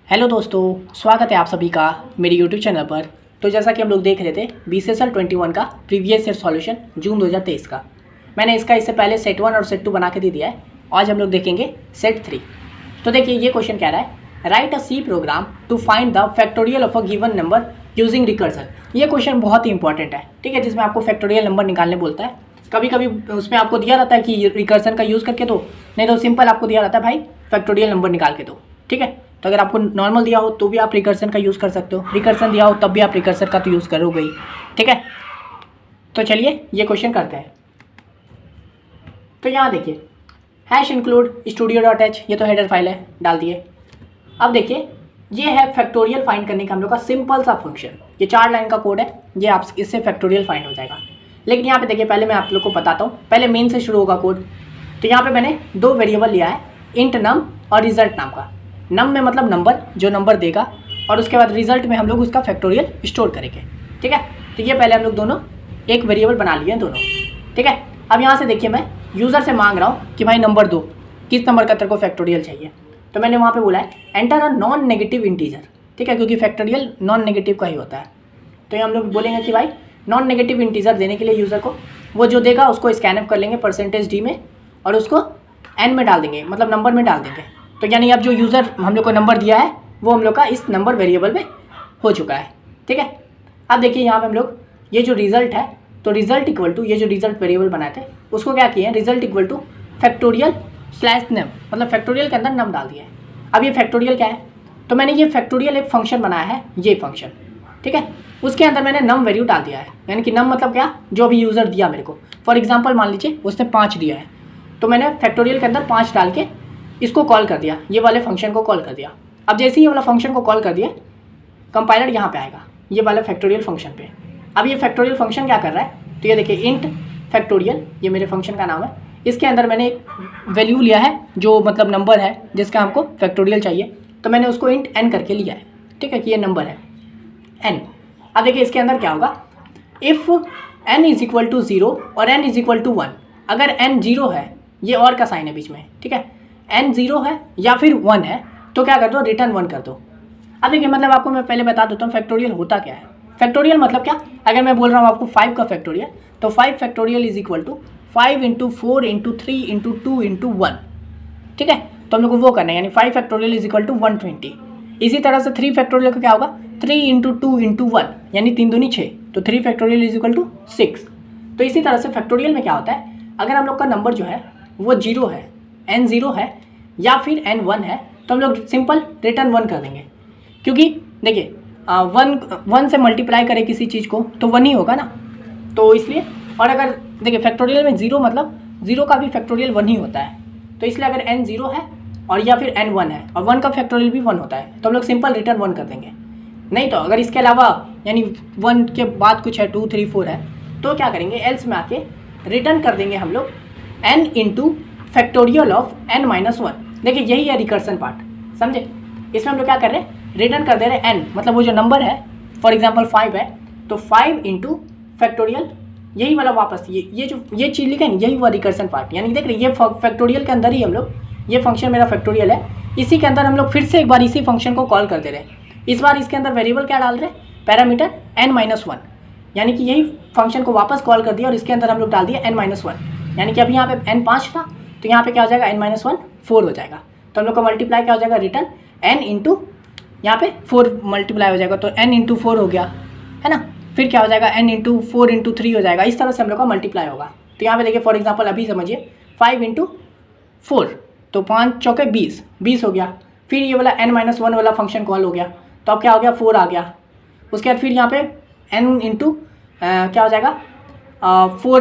Hello दोस्तों, स्वागत है आप सभी का मेरे यूट्यूब चैनल पर। तो जैसा कि हम लोग देख रहे थे BCSL 21 का प्रीवियस ईयर सॉल्यूशन जून 2023 का, मैंने इसका इससे पहले सेट 1 और सेट 2 बना के दे दिया है। आज हम लोग देखेंगे सेट 3। तो देखिए ये क्वेश्चन कह रहा है write a C program to find the factorial of a given number using recursion. ये क्वेश्चन बहुत ही इंपॉर्टेंट है, ठीक है, जिसमें आपको फैक्टोरियल नंबर निकालने बोलता है। कभी कभी उसमें आपको दिया रहता है कि रिकर्सन का यूज़ करके दो, नहीं तो सिंपल आपको दिया रहता है भाई फैक्टोरियल नंबर निकाल के दो, ठीक है। तो अगर आपको नॉर्मल दिया हो तो भी आप रिकर्सन का यूज़ कर सकते हो, रिकर्सन दिया हो तब भी आप रिकर्सन का तो यूज़ करोगे ही, ठीक है। तो चलिए ये क्वेश्चन करते हैं। तो यहाँ देखिए हैश इंक्लूड studio.h, ये तो हेडर फाइल है, डाल दिए। अब देखिए ये है फैक्टोरियल फाइंड करने का हम लोग का सिंपल सा फंक्शन। ये 4 लाइन का कोड है, ये आप इससे फैक्टोरियल फाइंड हो जाएगा। लेकिन यहाँ पे देखिए पहले मैं आप लोग को बताता हूँ, पहले मेन से शुरू होगा कोड। तो यहाँ पे मैंने 2 वेरिएबल लिया है, इंट नम और रिजल्ट नाम का। नम में मतलब नंबर, जो नंबर देगा, और उसके बाद रिजल्ट में हम लोग उसका फैक्टोरियल स्टोर करेंगे, ठीक है। तो ये पहले हम लोग दोनों एक वेरिएबल बना लिए हैं दोनों, ठीक है। अब यहाँ से देखिए मैं यूज़र से मांग रहा हूँ कि भाई नंबर दो, किस नंबर का तेरे को फैक्टोरियल चाहिए। तो मैंने वहाँ पे बोला है enter a non negative integer, ठीक है, क्योंकि फैक्टोरियल नॉन नेगेटिव का ही होता है। तो ये हम लोग बोलेंगे कि भाई नॉन नेगेटिव इंटीजर देने के लिए यूज़र को वो जो देगा उसको स्कैन अप कर लेंगे %d में और उसको n में डाल देंगे, मतलब नंबर में डाल देंगे। तो यानी अब जो यूज़र हम लोग को नंबर दिया है वो हम लोग का इस नंबर वेरिएबल में हो चुका है, ठीक है। अब देखिए यहाँ पे हम लोग ये जो रिजल्ट है, तो रिजल्ट इक्वल टू ये जो रिजल्ट वेरिएबल बनाए थे उसको क्या किए हैं, result equal two factorial slash name, मतलब फैक्टोरियल के अंदर नम डाल दिया है। अब ये फैक्टोरियल क्या है, तो मैंने ये फैक्टोरियल एक फंक्शन बनाया है, ये फंक्शन, ठीक है। उसके अंदर मैंने नम वैल्यू डाल दिया है, यानी कि नम मतलब क्या, जो अभी यूज़र दिया मेरे को। फॉर एग्जांपल मान लीजिए उसने 5 दिया है, तो मैंने फैक्टोरियल के अंदर 5 डाल के इसको कॉल कर दिया, ये वाले फंक्शन को कॉल कर दिया। अब जैसे ही ये वाला फंक्शन को कॉल कर दिया, कंपाइलर यहाँ पे आएगा ये वाला फैक्टोरियल फंक्शन पे। अब ये फैक्टोरियल फंक्शन क्या कर रहा है, तो ये देखिए इंट फैक्टोरियल, ये मेरे फंक्शन का नाम है। इसके अंदर मैंने एक वैल्यू लिया है जो मतलब नंबर है जिसका हमको फैक्टोरियल चाहिए, तो मैंने उसको इंट n करके लिया है, ठीक है, कि ये नंबर है n। अब देखिए इसके अंदर क्या होगा, if n is equal to 0 और n इज इक्वल टू 1, अगर n 0 है, ये और का साइन है बीच में, ठीक है, n 0 है या फिर 1 है तो क्या कर दो, रिटर्न 1 कर दो। अब देखिए मतलब आपको मैं पहले बता देता हूँ फैक्टोरियल होता क्या है। फैक्टोरियल मतलब क्या, अगर मैं बोल रहा हूँ आपको 5 का फैक्टोरियल, तो 5 फैक्टोरियल इज इक्वल टू 5 × 4 × 3 × 2 × 1, ठीक है। तो हम लोग को वो करना है, यानी 5 फैक्टोरियल इज इक्वल टू 120। इसी तरह से 3 फैक्टोरियल का क्या होगा, 3 × 2 × 1, यानी 3 दूनी 6, तो 3 फैक्टोरियल इज इक्वल टू 6। तो इसी तरह से फैक्टोरियल में क्या होता है, अगर हम लोग का नंबर जो है वो 0 है, n 0 है या फिर n 1 है, तो हम लोग सिंपल रिटर्न 1 कर देंगे, क्योंकि देखिए 1 से मल्टीप्लाई करें किसी चीज़ को तो 1 ही होगा ना, तो इसलिए। और अगर देखिए फैक्टोरियल में 0 मतलब 0 का भी फैक्टोरियल 1 ही होता है, तो इसलिए अगर n 0 है और या फिर n 1 है और 1 का फैक्टोरियल भी 1 होता है, तो हम लोग सिंपल रिटर्न 1 कर देंगे। नहीं तो अगर इसके अलावा यानी 1 के बाद कुछ है 2 3 4 है, तो क्या करेंगे, एल्स में आके रिटर्न कर देंगे हम लोग n into factorial of n - 1। देखिए यही है रिकर्सन पार्ट, समझे। इसमें हम लोग क्या कर रहे हैं, रिटर्न कर दे रहे हैं n, मतलब वो जो नंबर है फॉर एग्जांपल 5 है, तो 5 इंटू फैक्टोरियल, यही वाला वापस ये चीज़ लिखा है, यही हुआ रिकर्सन पार्ट। यानी देख रहे ये फैक्टोरियल के अंदर ही हम लोग, ये फंक्शन मेरा फैक्टोरियल है, इसी के अंदर हम लोग फिर से एक बार इसी फंक्शन को कॉल कर दे रहे हैं। इस बार इसके अंदर वेरिएबल क्या डाल रहे हैं, पैरामीटर n - 1, यानी कि यही फंक्शन को वापस कॉल कर दिया और इसके अंदर हम लोग डाल दिया n - 1, यानी कि अभी यहाँ पे n 5 था तो यहाँ पे क्या हो जाएगा, n - 1 4 हो जाएगा। तो हम लोग का मल्टीप्लाई क्या हो जाएगा, रिटर्न n इंटू यहाँ पे 4 मल्टीप्लाई हो जाएगा, तो n इंटू 4 हो गया, है ना। फिर क्या हो जाएगा, n इंटू 4 इंटू 3 हो जाएगा। इस तरह से हम लोग का मल्टीप्लाई होगा। तो यहाँ पे देखिए फॉर एग्जांपल अभी समझिए 5 इंटू 4, तो 5 चौके 20 हो गया। फिर ये वाला n - 1 वाला फंक्शन कॉल हो गया, तो अब क्या हो गया, 4 आ गया। उसके बाद फिर यहाँ पे n इंटू क्या हो जाएगा, 4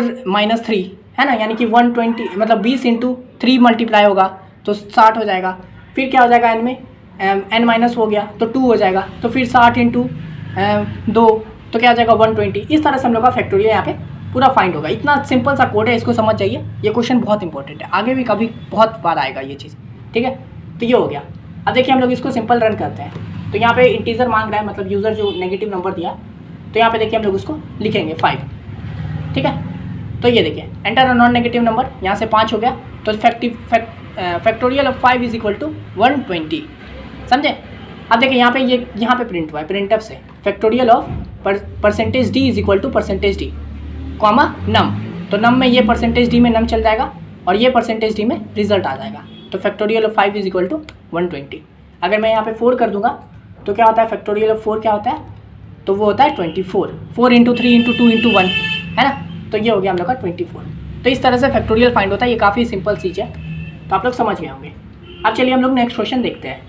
- 3, है ना, यानी कि 120, मतलब 20 इंटू 3 मल्टीप्लाई होगा तो 60 हो जाएगा। फिर क्या हो जाएगा, n में n माइनस हो गया तो 2 हो जाएगा, तो फिर 60 इंटू 2 तो क्या हो जाएगा 120। इस तरह से हम लोग का फैक्टोरियल यहाँ पे पूरा फाइंड होगा। इतना सिंपल सा कोड है, इसको समझ जाइए। ये क्वेश्चन बहुत इंपॉर्टेंट है, आगे भी कभी बहुत बार आएगा ये चीज़, ठीक है। तो ये हो गया। अब देखिए हम लोग इसको सिंपल रन करते हैं। तो यहाँ पे इंटीजर मांग रहा है, मतलब यूज़र जो नेगेटिव नंबर दिया, तो यहाँ पे देखिए हम लोग उसको लिखेंगे 5, ठीक है। तो ये देखिए एंटर नॉन नेगेटिव नंबर, यहाँ से 5 हो गया, तो factorial of 5 is equal to 120, समझे। अब देखिए यहाँ पे ये यहाँ पे प्रिंट हुआ है प्रिंटफ से factorial of percentage D is equal to percentage D comma num. तो नम में ये परसेंटेज डी में नम चल जाएगा और ये परसेंटेज डी में रिजल्ट आ जाएगा। तो factorial of 5 is equal to 120। अगर मैं यहाँ पे 4 कर दूंगा तो क्या होता है, फैक्टोरियल ऑफ 4 क्या होता है, तो वो होता है 24। 4 इंटू 3 इंटू 2 इंटू 1 है ना, तो ये हो गया हम लोग का 24। तो इस तरह से फैक्टोरियल फाइंड होता है। ये काफ़ी सिंपल चीज़ है, तो आप लोग समझ गए होंगे। अब चलिए हम लोग नेक्स्ट क्वेश्चन देखते हैं।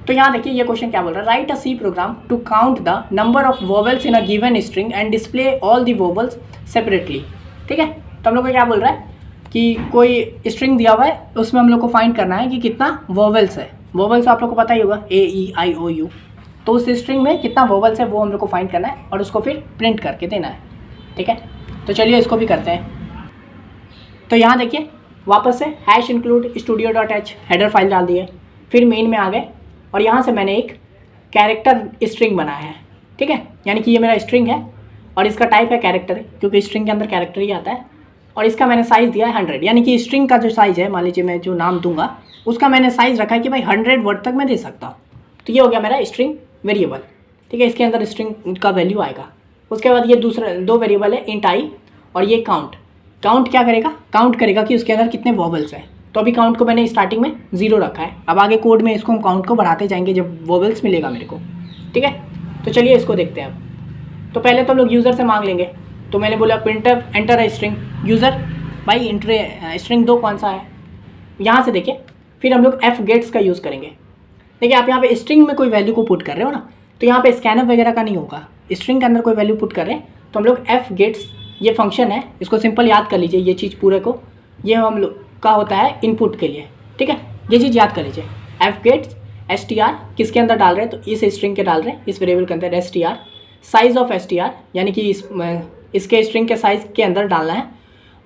तो यहाँ देखिए ये क्वेश्चन क्या बोल रहा है, write a C program to count the number of vowels in a given string and display all the vowels separately. ठीक है, तो हम लोग को क्या बोल रहा है कि कोई स्ट्रिंग दिया हुआ है, उसमें हम लोग को फाइंड करना है कि कितना वोवेल्स है। वोवेल्स आप लोग को पता ही होगा AEIOU, तो उस स्ट्रिंग में कितना वोवेल्स है वो हम लोग को फाइंड करना है और उसको फिर प्रिंट करके देना है। ठीक है, तो चलिए इसको भी करते हैं। तो यहाँ देखिए वापस से hash include studio.h header file डाल दिए, फिर मेन में आ गए और यहाँ से मैंने एक कैरेक्टर स्ट्रिंग बनाया है। ठीक है, यानी कि ये मेरा स्ट्रिंग है और इसका टाइप है कैरेक्टर, क्योंकि स्ट्रिंग के अंदर कैरेक्टर ही आता है। और इसका मैंने साइज़ दिया है 100, यानी कि स्ट्रिंग का जो साइज़ है, मान लीजिए मैं जो नाम दूंगा उसका मैंने साइज़ रखा है कि भाई 100 वर्ड तक मैं दे सकता हूँ। तो ये हो गया मेरा स्ट्रिंग वेरिएबल। ठीक है, इसके अंदर स्ट्रिंग का वैल्यू आएगा। उसके बाद ये दूसरा 2 वेरिएबल है, इंट आई और ये काउंट। काउंट क्या करेगा, काउंट करेगा कि उसके अंदर कितने वोवेल्स हैं। तो अभी काउंट को मैंने स्टार्टिंग में 0 रखा है, अब आगे कोड में इसको हम काउंट को बढ़ाते जाएंगे जब वोवेल्स मिलेगा मेरे को। ठीक है, तो चलिए इसको देखते हैं अब। तो पहले तो हम लोग यूज़र से मांग लेंगे। तो मैंने बोला printf enter a string user, भाई इंटर स्ट्रिंग 2 कौन सा है। यहाँ से देखिए फिर हम लोग एफ गेट्स का यूज़ करेंगे। देखिए आप यहाँ पे स्ट्रिंग में कोई वैल्यू को पुट कर रहे हो ना, तो यहाँ पे स्कैनर वगैरह का नहीं होगा। स्ट्रिंग के अंदर कोई वैल्यू पुट कर रहे हैं तो हम लोग एफ गेट्स, ये फंक्शन है, इसको सिंपल याद कर लीजिए। ये चीज़ पूरे को, ये हम लोग का होता है इनपुट के लिए। ठीक है, ये चीज़ याद कर लीजिए। एफ गेट्स str किसके अंदर डाल रहे हैं, तो इस स्ट्रिंग के डाल रहे हैं, इस वेरिएबल के अंदर str। साइज़ ऑफ str यानी कि इसके स्ट्रिंग के साइज़ के अंदर डालना है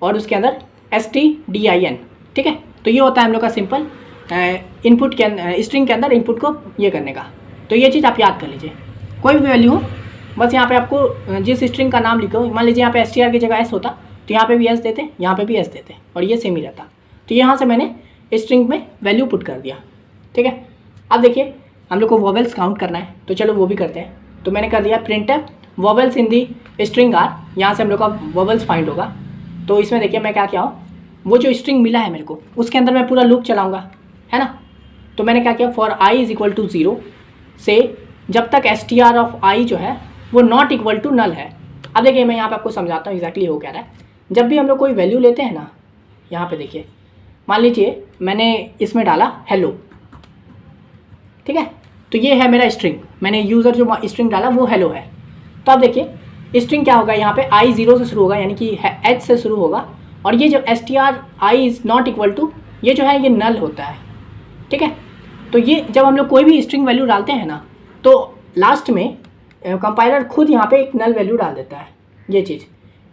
और उसके अंदर stdin। ठीक है, तो ये होता है हम लोग का सिंपल इनपुट के अंदर, स्ट्रिंग के अंदर इनपुट को ये करने का। तो ये चीज़ आप याद कर लीजिए। कोई भी वैल्यू हो, बस यहाँ पे आपको जिस स्ट्रिंग का नाम लिखो, मान लीजिए यहाँ पे str की जगह s होता तो यहाँ पे भी s देते, यहाँ पे भी s देते और ये सेम ही रहता। तो यहाँ से मैंने स्ट्रिंग में वैल्यू पुट कर दिया। ठीक है, अब देखिए हम लोग को वोवेल्स काउंट करना है, तो चलो वो भी करते हैं। तो मैंने कर दिया printf vowels in the string are, यहाँ से हम लोग का वोवेल्स फाइंड होगा। तो इसमें देखिए मैं क्या किया हूँ, वो जो स्ट्रिंग मिला है मेरे को उसके अंदर मैं पूरा लूप चलाऊँगा, है ना। तो मैंने क्या किया, for i is equal to 0 से जब तक str ऑफ i जो है वो नॉट इक्वल टू नल है। अब देखिए मैं यहाँ पे आपको समझाता हूँ एग्जैक्टली हो क्या रहा है। जब भी हम लोग कोई वैल्यू लेते हैं ना, यहाँ पे देखिए मान लीजिए मैंने इसमें डाला हेलो। ठीक है, तो ये है मेरा स्ट्रिंग, मैंने यूज़र जो स्ट्रिंग डाला वो हेलो है। तो अब देखिए स्ट्रिंग क्या होगा, यहाँ पे i 0 से शुरू होगा, यानी कि h से शुरू होगा और ये जो str i is not equal to, ये जो है ये नल होता है। ठीक है, तो ये जब हम लोग कोई भी स्ट्रिंग वैल्यू डालते हैं ना, तो लास्ट में कंपाइलर खुद यहाँ पे एक नल वैल्यू डाल देता है, ये चीज़।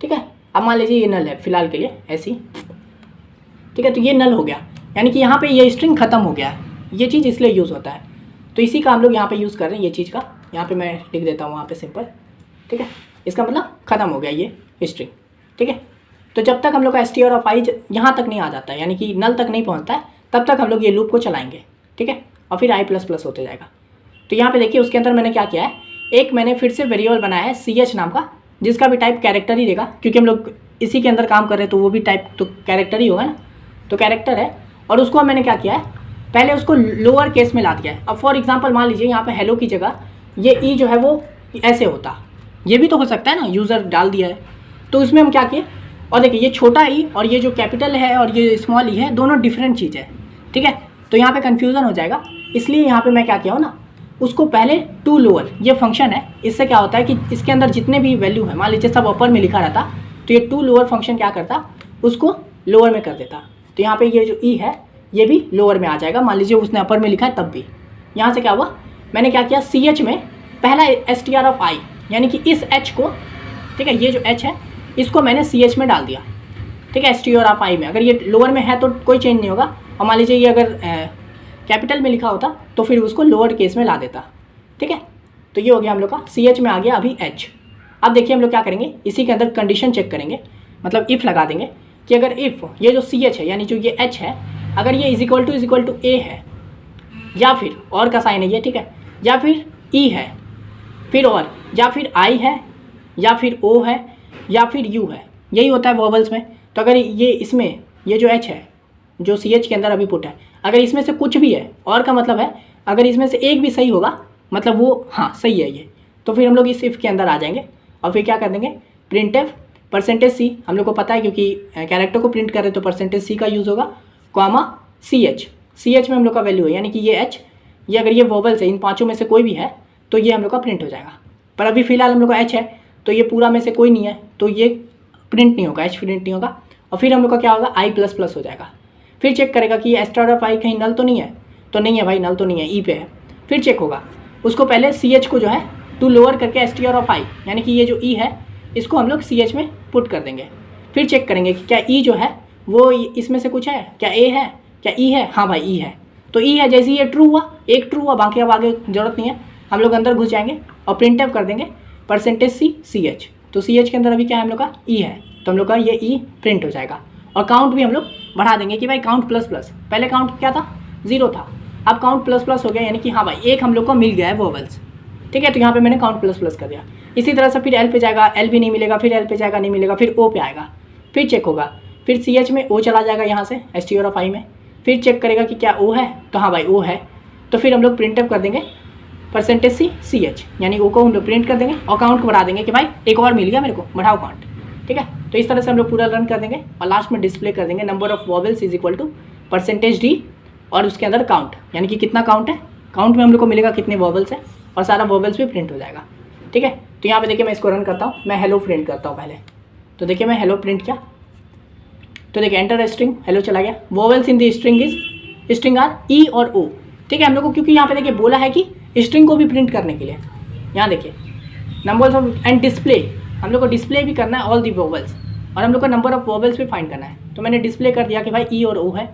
ठीक है, अब मान लीजिए ये नल है फिलहाल के लिए ऐसी। ठीक है, तो ये नल हो गया, यानी कि यहाँ पे ये स्ट्रिंग ख़त्म हो गया है। ये चीज़ इसलिए यूज़ होता है, तो इसी का हम लोग यहाँ पे यूज़ कर रहे हैं ये चीज़ का। यहाँ पे मैं लिख देता हूँ वहाँ पे सिंपल। ठीक है, इसका मतलब ख़त्म हो गया ये स्ट्रिंग। ठीक है, तो जब तक हम लोग का str ऑफ i यहाँ तक नहीं आ जाता है, यानी कि नल तक नहीं पहुँचता है, तब तक हम लोग ये लूप को चलाएंगे। ठीक है, और फिर i++ होते जाएगा। तो यहाँ पे देखिए उसके अंदर मैंने क्या किया है, एक मैंने फिर से वेरिएबल बनाया है ch नाम का, जिसका भी टाइप कैरेक्टर ही देगा, क्योंकि हम लोग इसी के अंदर काम कर रहे हैं तो वो भी टाइप तो कैरेक्टर ही होगा ना, तो कैरेक्टर है। और उसको मैंने क्या किया है, पहले उसको लोअर केस में ला दिया है। अब फॉर एग्जांपल मान लीजिए यहाँ पे हेलो की जगह ये ई जो है वो ऐसे होता, ये भी तो हो सकता है ना, यूज़र डाल दिया है। तो उसमें हम क्या किए, और देखिए ये छोटा ई और ये जो कैपिटल है और ये स्मॉल ई है, दोनों डिफरेंट चीज़ है। ठीक है, तो यहाँ पे कन्फ्यूज़न हो जाएगा, इसलिए यहाँ पे मैं क्या किया हूँ ना, उसको पहले टू लोअर, ये फंक्शन है, इससे क्या होता है कि इसके अंदर जितने भी वैल्यू है, मान लीजिए सब अपर में लिखा रहता, तो ये टू लोअर फंक्शन क्या करता, उसको लोअर में कर देता। तो यहाँ पे ये जो ई है ये भी लोअर में आ जाएगा, मान लीजिए उसने अपर में लिखा है तब भी। यहाँ से क्या हुआ, मैंने क्या किया, ch में पहला str ऑफ i, यानी कि इस h को, ठीक है, ये जो h है इसको मैंने ch में डाल दिया। ठीक है, str ऑफ i में, अगर ये लोअर में है तो कोई चेंज नहीं होगा, और मान लीजिए ये अगर कैपिटल में लिखा होता तो फिर उसको लोअर केस में ला देता। ठीक है, तो ये हो गया हम लोग का, ch में आ गया अभी h। अब देखिए हम लोग क्या करेंगे, इसी के अंदर कंडीशन चेक करेंगे, मतलब इफ़ लगा देंगे कि अगर इफ़ ये जो ch है, यानी जो ये h है, अगर ये इज इक्वल टू a है, या फिर और का साइन है ये, ठीक है, या फिर ई है, फिर और, या फिर आई है, या फिर ओ है, या फिर यू है। यही होता है वोवल्स में। तो अगर ये इसमें ये जो एच है जो सी एच के अंदर अभी पुट है, अगर इसमें से कुछ भी है, और का मतलब है अगर इसमें से एक भी सही होगा मतलब वो हाँ सही है ये, तो फिर हम लोग इस इफ़ के अंदर आ जाएंगे और फिर क्या कर देंगे, प्रिंट एफ परसेंटेज सी, हम लोग को पता है क्योंकि कैरेक्टर को प्रिंट कर रहे तो परसेंटेज सी का यूज़ होगा, कॉमा सी एच में हम लोग का वैल्यू है, यानी कि ये एच, ये अगर ये वोवल्स है इन पाँचों में से कोई भी है तो ये हम लोग का प्रिंट हो जाएगा। पर अभी फ़िलहाल हम लोग का एच है तो ये पूरा में से कोई नहीं है तो ये प्रिंट नहीं होगा, एच प्रिंट नहीं होगा। और फिर हम लोग का क्या होगा, आई प्लस प्लस हो जाएगा। फिर चेक करेगा कि ये एस्ट्रा ऑफ आई कहीं नल तो नहीं है, तो नहीं है भाई, नल तो नहीं है, ई पे है। फिर चेक होगा, उसको पहले सी एच को जो है टू लोअर करके एस टी आर ऑफ आई, यानी कि ये जो ई है इसको हम लोग सी एच में पुट कर देंगे। फिर चेक करेंगे कि क्या ई जो है वो इसमें से कुछ है, क्या ए है, क्या ई है, हाँ भाई ई है, तो ई है। जैसे ये ट्रू हुआ, एक ट्रू हुआ, बाकी अब आगे जरूरत नहीं है, हम लोग अंदर घुस जाएंगे और प्रिंट एफ कर देंगे परसेंटेज सी एच। तो सी एच के अंदर अभी क्या है हम लोग का ई है, तो हम लोग का ये ई प्रिंट हो जाएगा। और काउंट भी हम लोग बढ़ा देंगे कि भाई काउंट प्लस प्लस, पहले काउंट क्या था, 0 था, अब काउंट प्लस प्लस हो गया, यानी कि हाँ भाई एक हम लोग को मिल गया है वोवल्स, ठीक है। तो यहाँ पे मैंने काउंट प्लस प्लस कर दिया। इसी तरह से फिर एल पे जाएगा, एल भी नहीं मिलेगा, फिर एल पे जाएगा नहीं मिलेगा, फिर ओ पे आएगा, फिर चेक होगा, फिर सी एच में ओ चला जाएगा यहाँ से एस टी आर ऑफ आई में, फिर चेक करेगा कि क्या ओ है, तो हाँ भाई ओ है, तो फिर हम लोग प्रिंट अप कर देंगे परसेंटेज सी एच, यानी ओ को हम लोग प्रिंट कर देंगे और काउंट को बढ़ा देंगे कि भाई एक और मिल गया मेरे को, बढ़ाओ काउंट, ठीक है। तो इस तरह से हम लोग पूरा रन कर देंगे और लास्ट में डिस्प्ले कर देंगे number of vowels is equal to percentage d और उसके अंदर काउंट, यानी कि कितना काउंट है, काउंट में हम लोग को मिलेगा कितने वोवल्स है और सारा वोवल्स भी प्रिंट हो जाएगा, ठीक है। तो यहाँ पे देखिए मैं इसको रन करता हूँ, मैं हेलो प्रिंट करता हूँ पहले, तो देखिए मैं हेलो प्रिंट किया, तो देखिए एंटर स्ट्रिंग, हेलो चला गया। Vowels in the string R E और ओ, ठीक है। हम लोग को क्योंकि यहाँ पे देखिए बोला है कि स्ट्रिंग को भी प्रिंट करने के लिए, यहाँ देखिए नंबर्स ऑफ एंड डिस्प्ले, हम लोग को डिस्प्ले भी करना है ऑल दी वोवल्स, और हम लोग को नंबर ऑफ वोवल्स भी फाइंड करना है। तो मैंने डिस्प्ले कर दिया कि भाई ई और ओ है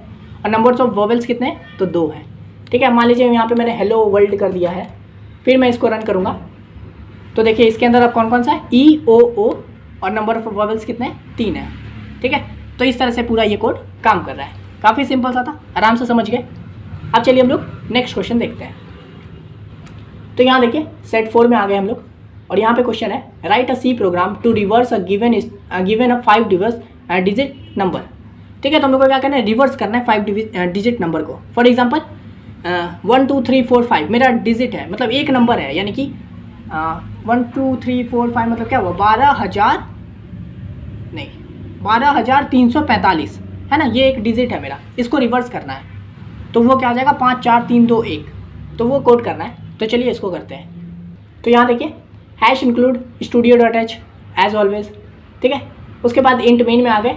और नंबर्स ऑफ वोवल्स कितने हैं, तो 2 है, ठीक है। मान लीजिए यहाँ पे मैंने हेलो वर्ल्ड कर दिया है, फिर मैं इसको रन करूँगा, तो देखिए इसके अंदर अब कौन कौन सा है, ई ओ ओ, और नंबर ऑफ वोवल्स कितने हैं, 3 है, ठीक है। तो इस तरह से पूरा ये कोड काम कर रहा है, काफ़ी सिंपल सा था, आराम से समझ गए। अब चलिए हम लोग नेक्स्ट क्वेश्चन देखते हैं। तो यहाँ देखिए सेट 4 में आ गए हम लोग, और यहाँ पे क्वेश्चन है write a C program to reverse a given a 5 digit number, ठीक है। तो हम लोग को क्या करना है, रिवर्स करना है 5 डिजिट नंबर को। फॉर एग्जांपल 1 2 3 4 5 मेरा डिजिट है, मतलब एक नंबर है, यानी कि 1 2 3 4 5 मतलब क्या हुआ, 12,345 है ना, ये एक डिजिट है मेरा, इसको रिवर्स करना है। तो वो क्या हो जाएगा, 5 4 3 2 1, तो वो कोड करना है। तो चलिए इसको करते हैं। तो यहाँ देखिए hash include studio dot h as always, ठीक है। उसके बाद इंट मेन में आ गए,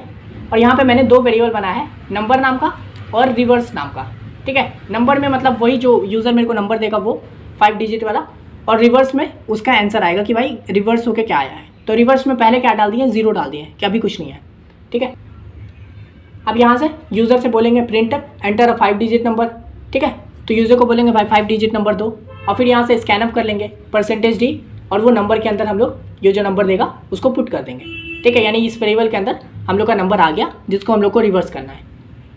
और यहाँ पे मैंने 2 वेरिएबल बनाया है, नंबर नाम का और रिवर्स नाम का, ठीक है। नंबर में मतलब वही जो यूज़र मेरे को नंबर देगा वो 5 डिजिट वाला, और रिवर्स में उसका आंसर आएगा कि भाई रिवर्स होके क्या आया है। तो रिवर्स में पहले क्या डाल दिए, 0 डाल दिए कि अभी कुछ नहीं है, ठीक है। अब यहाँ से यूज़र से बोलेंगे print enter a 5 digit number, ठीक है। तो यूज़र को बोलेंगे भाई 5 डिजिट नंबर दो, और फिर यहाँ से स्कैन अप कर लेंगे परसेंटेज डी, और वो नंबर के अंदर हम लोग ये जो नंबर देगा उसको पुट कर देंगे, ठीक है। यानी इस वेरिएबल के अंदर हम लोग का नंबर आ गया जिसको हम लोग को रिवर्स करना है,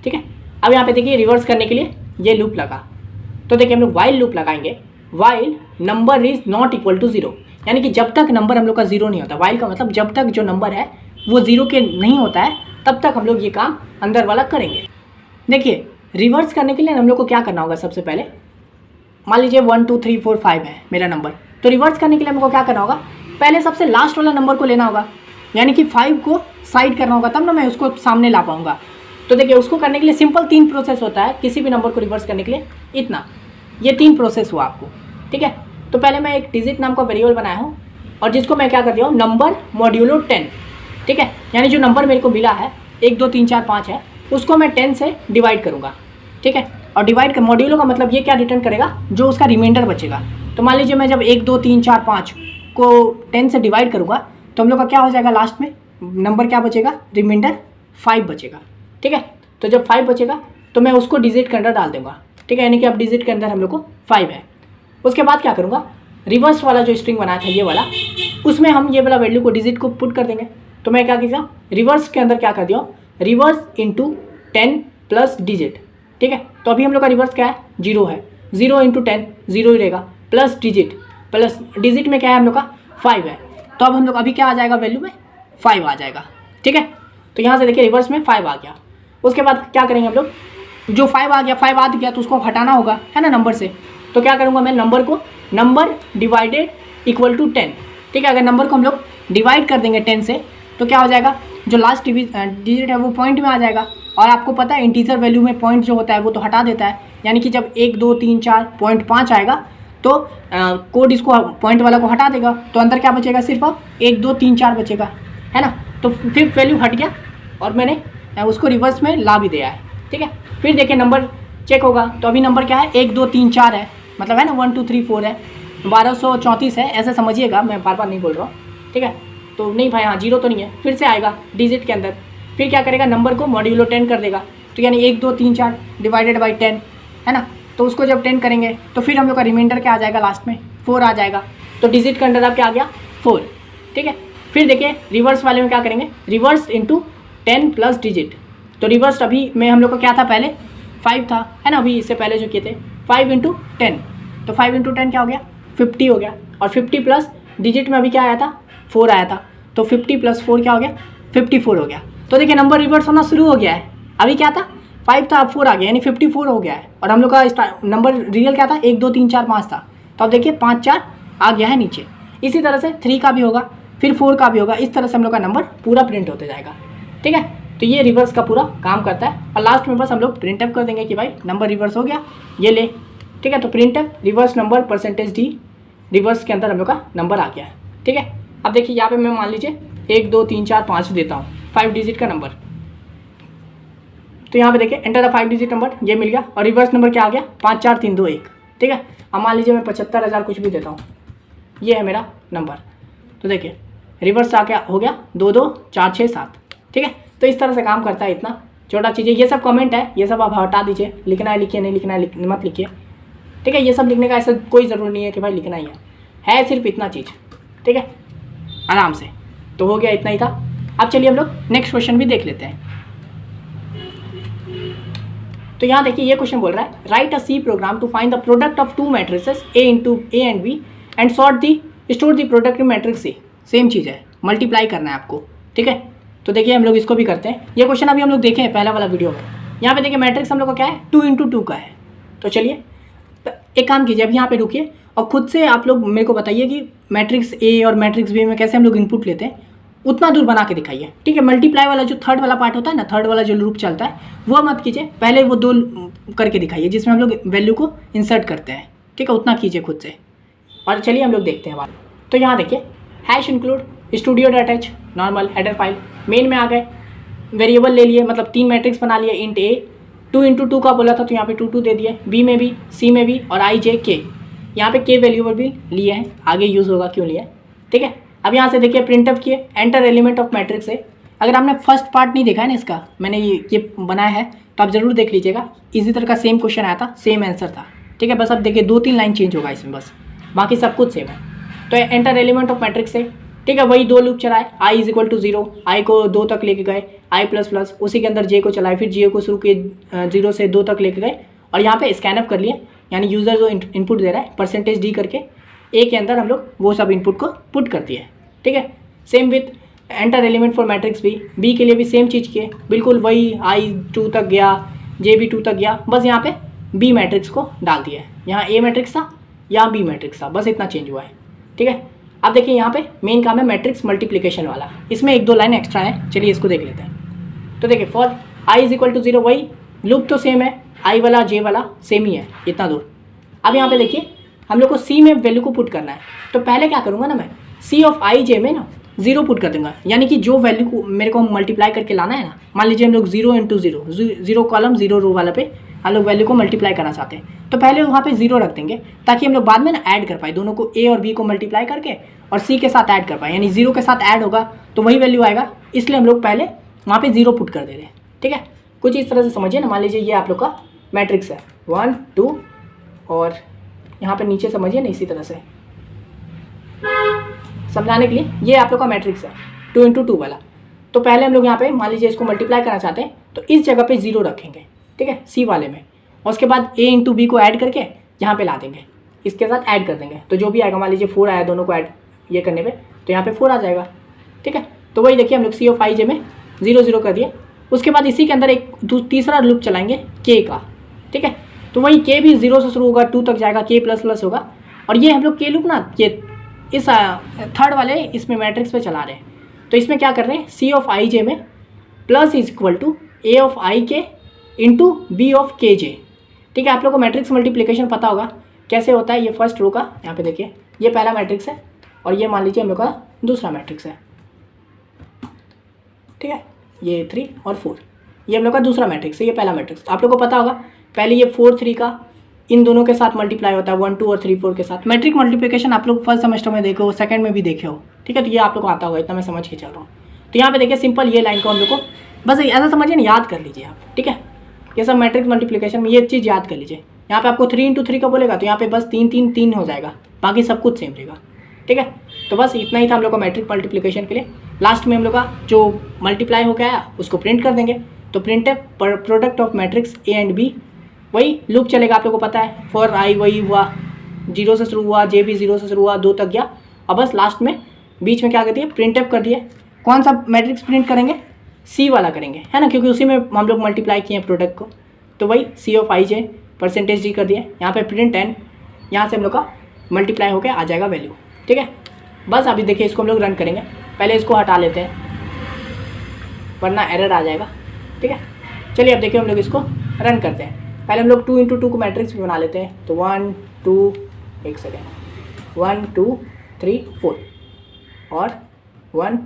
ठीक है। अब यहाँ पे देखिए रिवर्स करने के लिए ये लूप लगा, तो देखिए हम लोग वाइल लूप लगाएंगे, while number is not equal to 0, यानी कि जब तक नंबर हम लोग का 0 नहीं होता, वाइल का मतलब जब तक जो नंबर है वो 0 के नहीं होता है तब तक हम लोग ये काम अंदर वाला करेंगे। देखिए रिवर्स करने के लिए हम लोग को क्या करना होगा, सबसे पहले मान लीजिए 1 2 3 4 5 है मेरा नंबर, तो रिवर्स करने के लिए हमको क्या करना होगा, पहले सबसे लास्ट वाला नंबर को लेना होगा, यानी कि 5 को साइड करना होगा, तब ना मैं उसको सामने ला पाऊंगा। तो देखिए उसको करने के लिए सिंपल 3 प्रोसेस होता है, किसी भी नंबर को रिवर्स करने के लिए इतना, ये 3 प्रोसेस हुआ आपको, ठीक है। तो पहले मैं एक डिजिट नाम का वेरिएबल बनाया हूँ, और जिसको मैं क्या कर दिया हूँ, नंबर मॉड्यूलो 10, ठीक है। यानी जो नंबर मेरे को मिला है 1 2 3 4 5 है, उसको मैं 10 से डिवाइड करूँगा, ठीक है। और डिवाइड कर मॉड्यूलो का मतलब ये क्या रिटर्न करेगा, जो उसका रिमाइंडर बचेगा। तो मान लीजिए मैं जब 1 2 3 4 5 को 10 से डिवाइड करूँगा तो हम लोग का क्या हो जाएगा, लास्ट में नंबर क्या बचेगा, रिमाइंडर 5 बचेगा, ठीक है। तो जब 5 बचेगा तो मैं उसको डिजिट के अंदर डाल दूँगा, ठीक है। यानी कि अब डिजिट के अंदर हम लोग को 5 है। उसके बाद क्या करूँगा, रिवर्स वाला जो स्ट्रिंग बनाया था ये वाला, उसमें हम ये वाला वैल्यू को डिजिट को पुट कर देंगे। तो मैं क्या किया, रिवर्स के अंदर क्या कर दिया, रिवर्स इंटू 10 प्लस डिजिट, ठीक है। तो अभी हम लोग का रिवर्स क्या है, 0 है, 0 इंटू 10 0 ही रहेगा, प्लस डिजिट में क्या है हम लोग का 5 है, तो अब हम लोग अभी क्या आ जाएगा वैल्यू में 5 आ जाएगा। ठीक है, तो यहाँ से देखिए रिवर्स में 5 आ गया। उसके बाद क्या करेंगे हम लोग, जो 5 आ गया तो उसको हटाना होगा, है ना, नंबर से। तो क्या करूँगा मैं, नंबर डिवाइडेड इक्वल टू 10। ठीक है, अगर नंबर को हम लोग डिवाइड कर देंगे 10 से तो क्या हो जाएगा, जो लास्ट डिजिट है वो पॉइंट में आ जाएगा। और आपको पता है इंटीजर वैल्यू में पॉइंट जो होता है वो तो हटा देता है, यानी कि जब 1 2 3 4 पॉइंट 5 आएगा तो कोड इसको पॉइंट वाला को हटा देगा, तो अंदर क्या बचेगा, सिर्फ 1 2 3 4 बचेगा, है ना। तो फिफ्थ वैल्यू हट गया और मैंने उसको रिवर्स में ला भी दिया है। ठीक है, फिर देखिए नंबर चेक होगा तो अभी नंबर क्या है, 1 2 3 4 है, मतलब है ना 1 2 3 4 है, 1234 है, ऐसे समझिएगा, मैं बार बार नहीं बोल रहा हूँ। ठीक है, तो नहीं भाई, हाँ 0 तो नहीं है, फिर से आएगा डिजिट के अंदर, फिर क्या करेगा, नंबर को मॉड्यूलो 10 कर देगा, तो यानी 1 2 3 4 डिवाइडेड बाई 10, है ना। तो उसको जब 10 करेंगे तो फिर हम लोग का रिमाइंडर क्या आ जाएगा, लास्ट में 4 आ जाएगा, तो डिजिट के अंदर अब क्या आ गया 4। ठीक है, फिर देखिए रिवर्स वाले में क्या करेंगे, रिवर्स इंटू 10 प्लस डिजिट। तो रिवर्स अभी में हम लोग का क्या था, पहले 5 था, है ना, अभी इससे पहले जो किए थे 5 इंटू 10, तो 5 इंटू 10 क्या हो गया, 50 हो गया। और 50 प्लस डिजिट में अभी क्या आया था, 4 आया था, तो 50 प्लस 4 क्या हो गया, 54 हो गया। तो देखिए नंबर रिवर्स होना शुरू हो गया है, अभी क्या था 5 था, अब 4 आ गया, यानी 54 हो गया है। और हम लोग का नंबर रियल क्या था, 1 2 3 4 5 था, तो अब देखिए 5 4 आ गया है नीचे। इसी तरह से 3 का भी होगा, फिर 4 का भी होगा, इस तरह से हम लोग का नंबर पूरा प्रिंट होते जाएगा। ठीक है, तो ये रिवर्स का पूरा काम करता है। और लास्ट में बस हम लोग प्रिंट अप कर देंगे कि भाई नंबर रिवर्स हो गया, ये ले। ठीक है, तो print up reverse number %d reverse के अंदर हम लोग का नंबर आ गया है। ठीक है, अब देखिए यहाँ पे मैं मान लीजिए 1 2 3 4 5 देता हूँ, 5 डिजिट का नंबर, तो यहाँ पे देखिए एंटर द 5 डिजिट नंबर, ये मिल गया। और रिवर्स नंबर क्या आ गया, 5 4 3 2 1। ठीक है, अब मान लीजिए मैं 75,000 कुछ भी देता हूँ, ये है मेरा नंबर, तो देखिए रिवर्स आ गया, हो गया 2 2 4 6 7। ठीक है, तो इस तरह से काम करता है, इतना छोटा चीज़ है। ये सब कमेंट है, ये सब आप हटा दीजिए, लिखना है लिखिए, नहीं लिखना है मत लिखिए। ठीक है, ये सब लिखने का ऐसा कोई ज़रूरी नहीं है कि भाई लिखना ही है सिर्फ इतना चीज़। ठीक है, आराम से, तो हो गया, इतना ही था। अब चलिए हम लोग नेक्स्ट क्वेश्चन भी देख लेते हैं। तो यहाँ देखिए ये क्वेश्चन बोल रहा है, write a C program to find the product of 2 matrices A into A and B and store the product in matrix C। Same चीज़ है, मल्टीप्लाई करना है आपको। ठीक है, तो देखिए हम लोग इसको भी करते हैं। ये क्वेश्चन अभी हम लोग देखे हैं पहला वाला वीडियो में। यहाँ पे देखिए मैट्रिक्स हम लोग का क्या है, 2 इंटू 2 का है। तो चलिए एक काम कीजिए, अब यहाँ पे रुकिए और खुद से आप लोग मेरे को बताइए कि मैट्रिक्स A और मैट्रिक्स B में कैसे हम लोग इनपुट लेते हैं, उतना दूर बना के दिखाइए। ठीक है, मल्टीप्लाई वाला जो थर्ड वाला पार्ट होता है ना, थर्ड वाला जो लूप चलता है वो मत कीजिए, पहले वो 2 करके दिखाइए जिसमें हम लोग वैल्यू को इंसर्ट करते हैं। ठीक है, उतना कीजिए खुद से। और चलिए हम लोग देखते हैं बात। तो यहाँ देखिए hash include studio.h normal header file, main में आ गए, वेरिएबल ले लिए, मतलब 3 मैट्रिक्स बना लिए। इंट A 2 इंटू 2 का बोला था तो यहाँ पे 2 2 दे दिए, B में भी C में भी, और I J K, यहाँ पे K वेरिएबल भी लिए हैं, आगे यूज़ होगा क्यों लिया। ठीक है, अब यहाँ से देखिए प्रिंटअप किए, एंटर एलिमेंट ऑफ मैट्रिक्स है। अगर आपने फर्स्ट पार्ट नहीं देखा है ना इसका, मैंने ये बनाया है तो आप ज़रूर देख लीजिएगा, इसी तरह का सेम क्वेश्चन आया था, सेम आंसर था। ठीक है, बस अब देखिए 2-3 लाइन चेंज होगा इसमें, बस बाकी सब कुछ सेम है। तो एंटर एलिमेंट ऑफ मैट्रिक्स है। ठीक है, वही 2 लूप चलाए, i is equal to 0, i को 2 तक लेके गए, i प्लस प्लस, उसी के अंदर j को चलाए, फिर j को शुरू किए 0 से 2 तक लेके गए, और यहाँ पे स्कैनअप कर लिए, यानी यूज़र जो इनपुट दे रहा है %d करके a के अंदर हम लोग वो सब इनपुट को पुट कर दिए। ठीक है, same with enter element for matrix B के लिए भी सेम चीज़ किए, बिल्कुल वही, i 2 तक गया, j भी 2 तक गया, बस यहाँ पे B मैट्रिक्स को डाल दिया। यहाँ A मैट्रिक्स था, यहाँ B मैट्रिक्स था, बस इतना चेंज हुआ है। ठीक है, अब देखिए यहाँ पे मेन काम है मैट्रिक्स मल्टीप्लिकेशन वाला, इसमें 1-2 लाइन एक्स्ट्रा है, चलिए इसको देख लेते हैं। तो देखिए for i is equal to 0, वही लूप तो सेम है, i वाला j वाला सेम ही है, इतना दूर। अब यहाँ पे देखिए हम लोग को C में वैल्यू को पुट करना है, तो पहले क्या करूँगा ना, मैं C ऑफ i j में ना 0 पुट कर दूंगा, यानी कि जो वैल्यू को मेरे को मल्टीप्लाई करके लाना है ना, मान लीजिए हम लोग 0 इंटू 0 कॉलम 0 रो वाला पे हम लोग वैल्यू को मल्टीप्लाई करना चाहते हैं, तो पहले वहाँ पे 0 रख देंगे ताकि हम लोग बाद में ना ऐड कर पाए, दोनों को A और B को मल्टीप्लाई करके और C के साथ ऐड कर पाए, यानी 0 के साथ ऐड होगा तो वही वैल्यू आएगा, इसलिए हम लोग पहले वहाँ पे 0 पुट कर दे रहे हैं। ठीक है, कुछ इस तरह से समझिए ना, मान लीजिए ये आप लोग का मैट्रिक्स है 1 2, और यहाँ पर नीचे समझिए ना इसी तरह से समझाने के लिए, ये आप लोग का मैट्रिक्स है 2 इंटू 2 वाला। तो पहले हम लोग यहाँ पे मान लीजिए इसको मल्टीप्लाई करना चाहते हैं, तो इस जगह पे 0 रखेंगे। ठीक है, C वाले में, और उसके बाद A इंटू B को ऐड करके यहाँ पे ला देंगे, इसके साथ ऐड कर देंगे, तो जो भी आएगा, मान लीजिए 4 आया दोनों को ऐड ये करने पे, तो यहाँ पे 4 आ जाएगा। ठीक है, तो वही देखिए हम लोग COFIJ में 0 0 कर दिए। उसके बाद इसी के अंदर एक तीसरा लूप चलाएंगे K का। ठीक है, तो वही K भी 0 से शुरू होगा, 2 तक जाएगा, K ++ होगा। और ये हम लोग K लूप ना ये इस थर्ड वाले इसमें मैट्रिक्स पे चला रहे हैं, तो इसमें क्या कर रहे हैं, COFIJ में plus is equal to A(ik) into B(kj). ठीक है, आप लोग को मैट्रिक्स मल्टीप्लिकेशन पता होगा कैसे होता है। ये फर्स्ट रो का यहाँ पे देखिए, ये पहला मैट्रिक्स है और ये मान लीजिए हम लोग का दूसरा मैट्रिक्स है। ठीक है, ये 3 और 4 ये हम लोग का दूसरा मैट्रिक्स है, ये पहला मैट्रिक्स। आप लोग को पता होगा पहले ये 4 3 का इन दोनों के साथ मल्टीप्लाई होता है, 1 2 और 3 4 के साथ। मैट्रिक मल्टीप्लिकेशन आप लोग फर्स्ट सेमेस्टर में देखे हो, सेकंड में भी देखे हो। ठीक है, तो ये आप लोग को आता होगा, इतना मैं समझ के चल रहा हूँ। तो यहाँ पे देखिए सिंपल ये लाइन को हम लोग को बस ऐसा समझिए ना, याद कर लीजिए आप। ठीक है, ये सब मैट्रिक्स मल्टीप्लिकेशन में ये चीज़ याद कर लीजिए। यहाँ पे आपको 3 × 3 का बोलेगा तो यहाँ पे बस 3 3 3 हो जाएगा, बाकी सब कुछ सेम रहेगा। ठीक है, तो बस इतना ही था हम लोग का मैट्रिक मल्टीप्लिकेशन के लिए। लास्ट में हम लोग का जो मल्टीप्लाई हो गया उसको प्रिंट कर देंगे, तो printf product of matrix A and B, वही लूप चलेगा, आप लोग को पता है। फॉर I वही हुआ, 0 से शुरू हुआ, J भी 0 से शुरू हुआ, 2 तक गया, और बस लास्ट में बीच में क्या कर दिए, प्रिंटफ कर दिए। कौन सा मैट्रिक्स प्रिंट करेंगे, C वाला करेंगे, है ना, क्योंकि उसी में हम लोग मल्टीप्लाई किए हैं प्रोडक्ट को। तो वही COFIJ %d कर दिए, यहाँ पे प्रिंट n, यहाँ से हम लोग का मल्टीप्लाई होकर आ जाएगा वैल्यू। ठीक है, बस अभी देखिए इसको हम लोग रन करेंगे, पहले इसको हटा लेते हैं वरना एरर आ जाएगा। ठीक है, चलिए अब देखिए हम लोग इसको रन करते हैं। पहले हम लोग 2 × 2 को मैट्रिक्स भी बना लेते हैं, तो 1 2 1 सेकेंड 1 2 3 4 और 1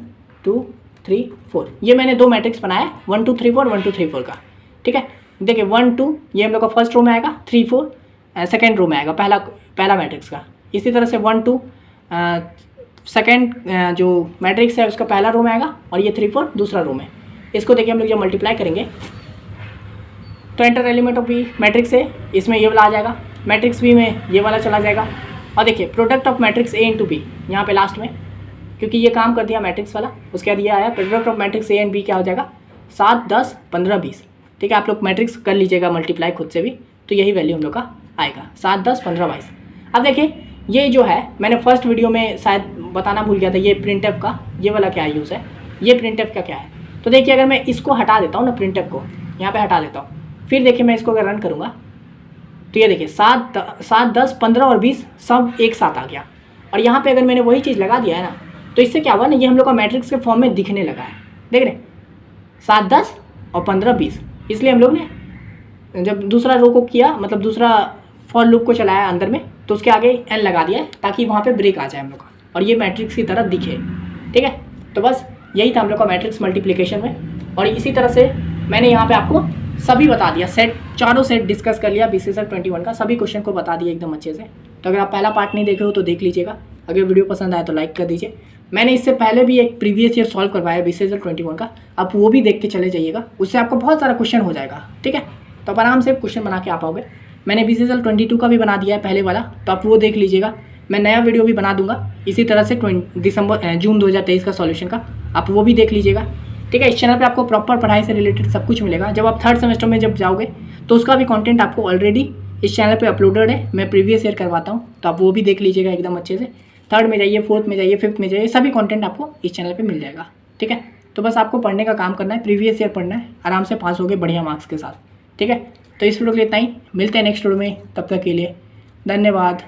2 3 4, ये मैंने 2 मैट्रिक्स बनाया, 1 2 3 4 1 2 3 4 का। ठीक है, देखिए 1 2 ये हम लोग का फर्स्ट रो में आएगा, 3 4 सेकेंड रो में आएगा, पहला मैट्रिक्स का। इसी तरह से 1 2 सेकेंड जो मैट्रिक्स है उसका पहला रो में आएगा, और ये 3 4 दूसरा रो में। इसको देखिए हम लोग जब मल्टीप्लाई करेंगे तो enter element of B matrix है, इसमें ये वाला आ जाएगा, मैट्रिक्स बी में ये वाला चला जाएगा। और देखिए product of matrix A into B, यहाँ पे लास्ट में क्योंकि ये काम कर दिया मैट्रिक्स वाला, उसके बाद ये आया product of matrix A and B क्या हो जाएगा, 7 10 15 20। ठीक है, आप लोग मैट्रिक्स कर लीजिएगा मल्टीप्लाई खुद से भी, तो यही वैल्यू हम लोग का आएगा, 7 10 15 22। अब देखिए ये जो है मैंने फर्स्ट वीडियो में शायद बताना भूल गया था, ये प्रिंटफ का ये वाला क्या यूज़ है, ये प्रिंटफ का क्या है। तो देखिए अगर मैं इसको हटा देता हूँ ना, प्रिंटफ को यहाँ पे हटा देता हूँ, फिर देखिए मैं इसको अगर रन करूँगा तो ये देखिए 7 10 15 और 20 सब एक साथ आ गया। और यहाँ पे अगर मैंने वही चीज़ लगा दिया है ना, तो इससे क्या हुआ ना, ये हम लोग का मैट्रिक्स के फॉर्म में दिखने लगा है। देख रहे 7 10 और 15 20, इसलिए हम लोग ने जब दूसरा रो को किया, मतलब दूसरा फॉर लूप को चलाया अंदर में, तो उसके आगे n लगा दिया है ताकि वहाँ पे ब्रेक आ जाए हम लोग का और ये मैट्रिक्स की तरह दिखे। ठीक है, तो बस यही था हम लोग का मैट्रिक्स मल्टीप्लिकेशन में। और इसी तरह से मैंने यहाँ पे आपको सभी बता दिया, सेट चारों सेट डिस्कस कर लिया BCSL 21 का, सभी क्वेश्चन को बता दिया एकदम अच्छे से। तो अगर आप पहला पार्ट नहीं देखे हो तो देख लीजिएगा, अगर वीडियो पसंद आए तो लाइक कर दीजिए। मैंने इससे पहले भी एक प्रीवियस ईयर सॉल्व करवाया BCSL 21 का, आप वो भी देख के चले जाइएगा, उससे आपको बहुत सारा क्वेश्चन हो जाएगा। ठीक है, तो आप आराम से क्वेश्चन बना के आ पाओगे। मैंने BCSL 22 का भी बना दिया है पहले वाला, तो आप वो देख लीजिएगा। मैं नया वीडियो भी बना दूंगा इसी तरह से जून 2023 का सॉल्यूशन का, आप वो भी देख लीजिएगा। ठीक है, इस चैनल पे आपको प्रॉपर पढ़ाई से रिलेटेड सब कुछ मिलेगा। जब आप थर्ड सेमेस्टर में जब जाओगे तो उसका भी कंटेंट आपको ऑलरेडी इस चैनल पे अपलोडेड है, मैं प्रीवियस ईयर करवाता हूँ, तो आप वो भी देख लीजिएगा एकदम अच्छे से। थर्ड में जाइए, फोर्थ में जाइए, फिफ्थ में जाइए, सभी कंटेंट आपको इस चैनल पे मिल जाएगा। ठीक है, तो बस आपको पढ़ने का काम करना है, प्रीवियस ईयर पढ़ना है, आराम से पास हो गए बढ़िया मार्क्स के साथ। ठीक है, तो इस वीडियो के लिए इतना ही, मिलते हैं नेक्स्ट वीडियो में, तब तक के लिए धन्यवाद।